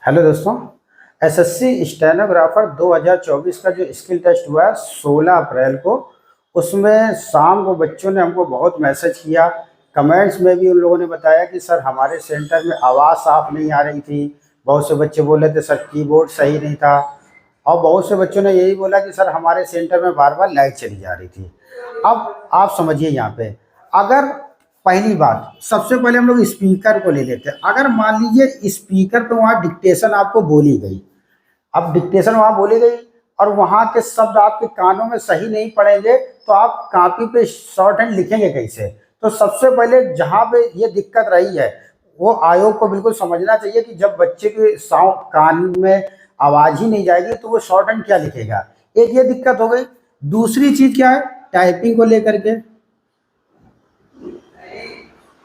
Hello दोस्तों। SSC stenographer 2024 का जो स्किल टेस्ट हुआ है 16 अप्रैल को, उसमें शाम को बच्चों ने हमको बहुत मैसेज किया। कमेंट्स में भी उन लोगों ने बताया कि सर हमारे सेंटर में आवाज़ साफ नहीं आ रही थी। बहुत से बच्चे बोल रहे थे सर कीबोर्ड सही नहीं था, और बहुत से बच्चों ने यही बोला कि सर हमारे सेंटर में बार बार लाइट चली जा रही थी। अब आप समझिए यहाँ पे, अगर पहली बात सबसे पहले हम लोग स्पीकर को ले लेते हैं। अगर मान लीजिए स्पीकर पे वहाँ डिक्टेशन आपको बोली गई, अब डिक्टेशन वहाँ बोली गई और वहाँ के शब्द आपके कानों में सही नहीं पड़ेंगे तो आप कॉपी पे शॉर्ट हैंड लिखेंगे कैसे? तो सबसे पहले जहाँ पे ये दिक्कत रही है वो आयोग को बिल्कुल समझना चाहिए कि जब बच्चे के साउंड कान में आवाज़ ही नहीं जाएगी तो वो शॉर्ट हैंड क्या लिखेगा। एक ये दिक्कत हो गई। दूसरी चीज़ क्या है, टाइपिंग को लेकर के।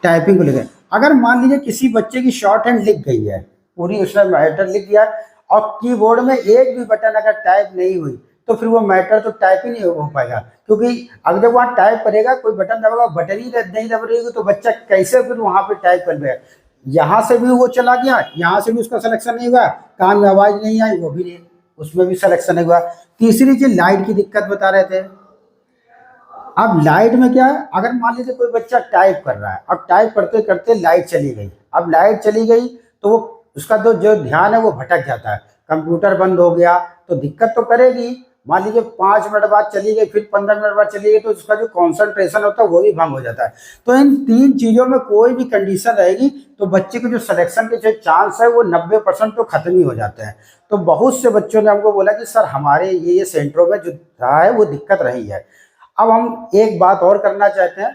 टाइपिंग को लेकर अगर मान लीजिए किसी बच्चे की शॉर्ट हैंड लिख गई है, पूरी उसने मैटर लिख दिया और कीबोर्ड में एक भी बटन अगर टाइप नहीं हुई तो फिर वो मैटर तो टाइप ही नहीं हो पाएगा, क्योंकि अगर जब वहाँ टाइप करेगा कोई बटन दबाएगा, बटन ही नहीं दब रहेगी तो बच्चा कैसे फिर वहाँ पे टाइप कर लेगा। यहाँ से भी वो चला गया, यहाँ से भी उसका सिलेक्शन नहीं हुआ, कान में आवाज़ नहीं आई वो भी नहीं, उसमें भी सिलेक्शन नहीं हुआ। तीसरी चीज़ लाइट की दिक्कत बता रहे थे। अब लाइट में क्या है, अगर मान लीजिए कोई बच्चा टाइप कर रहा है, अब टाइप करते करते लाइट चली गई, अब लाइट चली गई तो वो उसका जो ध्यान है वो भटक जाता है, कंप्यूटर बंद हो गया तो दिक्कत तो करेगी। मान लीजिए 5 मिनट बाद चली गई, फिर 15 मिनट बाद चली गई तो उसका जो कॉन्सेंट्रेशन होता है वो भी भंग हो जाता है। तो इन तीन चीज़ों में कोई भी कंडीशन रहेगी तो बच्चे के जो सिलेक्शन के जो चांस है वो 90% तो खत्म ही हो जाते हैं। तो बहुत से बच्चों ने हमको बोला कि सर हमारे ये सेंटरों में जो रहा है वो दिक्कत रही है। अब हम एक बात और करना चाहते हैं,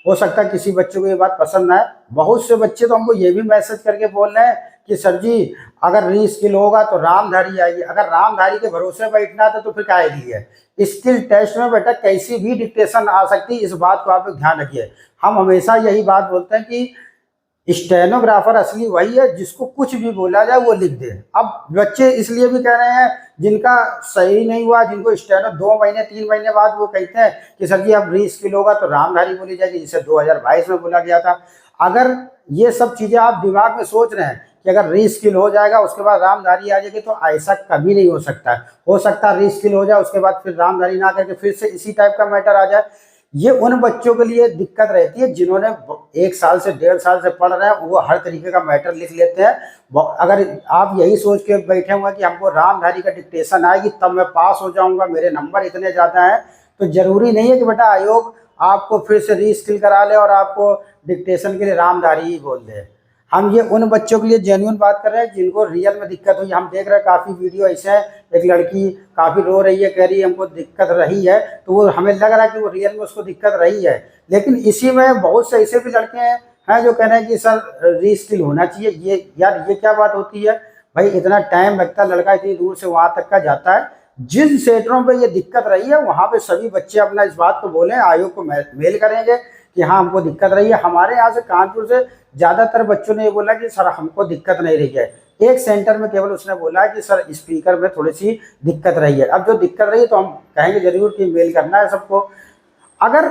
हो सकता है किसी बच्चे को ये बात पसंद ना आए। बहुत से बच्चे तो हमको ये भी मैसेज करके बोल रहे हैं कि सर जी अगर री स्किल होगा तो रामधारी आएगी, अगर रामधारी के भरोसे बैठना था तो फिर क्या आएगी है। स्किल टेस्ट में बेटा कैसी भी डिक्टेशन आ सकती है, इस बात को आप लोग ध्यान रखिए। हम हमेशा यही बात बोलते हैं कि स्टेनोग्राफर असली वही है जिसको कुछ भी बोला जाए वो लिख दे। अब बच्चे इसलिए भी कह रहे हैं जिनका सही नहीं हुआ, जिनको स्टेनो 2 महीने 3 महीने बाद वो कहते हैं कि सर जी अब री स्किल होगा तो रामधारी बोली जाएगी, जिसे 2022 में बोला गया था। अगर ये सब चीज़ें आप दिमाग में सोच रहे हैं कि अगर री स्किल हो जाएगा उसके बाद रामधारी आ जाएगी, तो ऐसा कभी नहीं हो सकता है। हो सकता है री स्किल हो जाए उसके बाद फिर रामधारी ना करके फिर से इसी टाइप का मैटर आ जाए। ये उन बच्चों के लिए दिक्कत रहती है जिन्होंने 1 साल से 1.5 साल से पढ़ रहे हैं, वो हर तरीके का मैटर लिख लेते हैं। अगर आप यही सोच के बैठे हुए कि हमको रामधारी का डिक्टेशन आएगी तब मैं पास हो जाऊंगा, मेरे नंबर इतने ज़्यादा हैं, तो ज़रूरी नहीं है कि बेटा आयोग आपको फिर से री स्किल करा ले और आपको डिक्टेशन के लिए रामधारी ही बोल दे। हम ये उन बच्चों के लिए जेन्युइन बात कर रहे हैं जिनको रियल में दिक्कत हुई। हम देख रहे हैं काफ़ी वीडियो ऐसे हैं, एक लड़की काफ़ी रो रही है, कह रही है हमको दिक्कत रही है, तो वो हमें लग रहा है कि वो रियल में उसको दिक्कत रही है। लेकिन इसी में बहुत से ऐसे भी लड़के हैं जो कह रहे हैं कि सर री स्किल होना चाहिए। ये यार ये क्या बात होती है भाई, इतना टाइम लगता है, लड़का इतनी दूर से वहाँ तक का जाता है। जिन सेंटरों पे ये दिक्कत रही है वहाँ पे सभी बच्चे अपना इस बात को बोलें, आयोग को मेल करेंगे कि हाँ हमको दिक्कत रही है। हमारे यहाँ से कानपुर से ज़्यादातर बच्चों ने ये बोला कि सर हमको दिक्कत नहीं रही है। एक सेंटर में केवल उसने बोला है कि सर स्पीकर में थोड़ी सी दिक्कत रही है। अब जो दिक्कत रही है तो हम कहेंगे जरूर कि मेल करना है सबको। अगर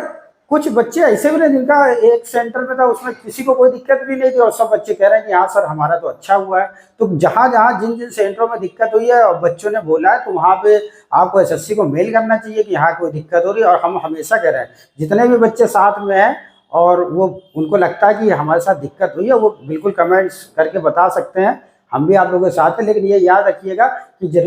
कुछ बच्चे ऐसे भी नहीं जिनका एक सेंटर में था उसमें किसी को कोई दिक्कत भी नहीं थी और सब बच्चे कह रहे हैं कि हाँ सर हमारा तो अच्छा हुआ है, तो जहाँ जहाँ जिन जिन सेंटरों में दिक्कत हुई है और बच्चों ने बोला है तो वहाँ पे आपको एसएससी को मेल करना चाहिए कि हाँ कोई दिक्कत हो रही है। और हम हमेशा कह रहे हैं जितने भी बच्चे साथ में हैं और वो उनको लगता है कि हमारे साथ दिक्कत हुई है वो बिल्कुल कमेंट्स करके बता सकते हैं, हम भी आप लोगों के साथ हैं। लेकिन ये याद रखिएगा कि जरूर